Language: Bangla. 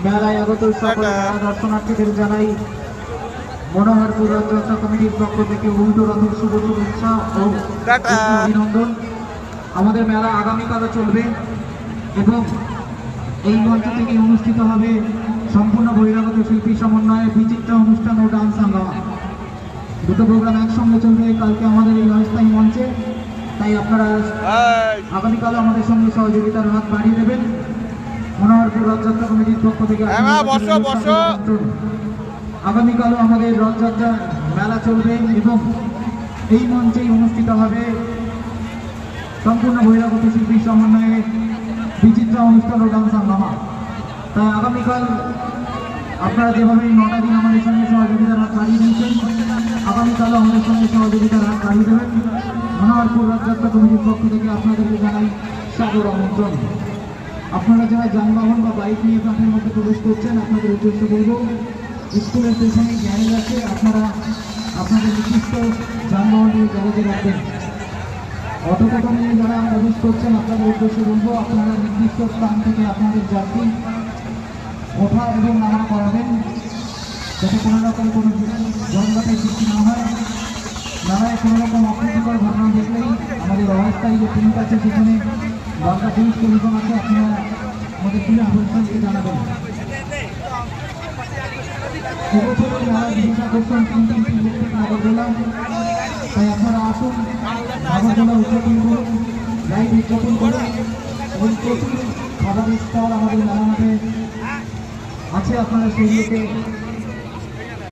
মেলায় আগত সকল দর্শনার্থীদের জানাই মনোহরপুর রথযাত্রা কমিটির পক্ষ থেকে উল্টো রথের শুভ শুভেচ্ছা ও অভিনন্দন। আমাদের মেলা আগামীকালও চলবে এবং এই মঞ্চ থেকে অনুষ্ঠিত হবে সম্পূর্ণ বহিরাগত শিল্পী সমন্বয়ে বিচিত্র অনুষ্ঠান ও ডান্স হাঙ্গামা। দুটো প্রোগ্রাম একসঙ্গে চলবে কালকে আমাদের এই অস্থায়ী মঞ্চে, তাই আপনারা আগামীকালও আমাদের সঙ্গে সহযোগিতার হাত বাড়িয়ে দেবেন। মনোহরপুর রথযাত্রা কমিটির পক্ষ থেকে আগামীকালও আমাদের রথযাত্রা মেলা চলবে এবং এই মঞ্চেই অনুষ্ঠিত হবে সম্পূর্ণ বহিরাগত শিল্পী সমন্বয়ে বিচিত্র অনুষ্ঠান ও ডান্স হাঙ্গামা। তাই আগামীকাল আপনারা যেভাবে 9টা দিন আমাদের সঙ্গে সহযোগিতার হাত বাড়িয়ে দিয়েছেন, আগামীকালও আমাদের সঙ্গে সহযোগিতার হাত বাড়িয়ে দেবেন। মনোহরপুর রথযাত্রা কমিটির পক্ষ থেকে আপনাদেরকে জানাই সাদর আমন্ত্রণ। আপনারা যারা যানবাহন বা বাইক নিয়ে মাঠের মধ্যে প্রবেশ করছেন, আপনাদের উদ্দেশ্য বলব স্কুলের পেছনে গ্যারেজ আছে, আপনারা আপনাদের নির্দিষ্ট যানবাহন নিয়ে গ্যারেজে রাখবেন। অটোটোটো নিয়ে যারা প্রবেশ করছেন, আপনাদের উদ্দেশ্য বলবো আপনারা নির্দিষ্ট স্থান থেকে আপনাদের যাত্রী ওঠা এবং নামা করাবেন, যাতে কোনো রকম কোনো জনগণের সৃষ্টি না হয়। মেলায় কোনো রকম অপ্রীতিকর ঘটনা দেখলেই আমাদের অবস্থায় যে টিম আছে সেখানে বাংলা পুলিশ টেলিফোন আছে, আপনারা আমাদের পুলিশ প্রশাসনকে জানাবেন। এবছরের মেলার বিশেষ আকর্ষণ তিনটি ইলেকট্রিক নাগরদোলা, তাই আপনারা আসুন, নাগরদোলা উদযাপন করুন, রাইড উদযাপন করুন এবং প্রচুর খাবারের স্টল আমাদের মেলা মাঠে আছে, আপনারা সেগুলোকে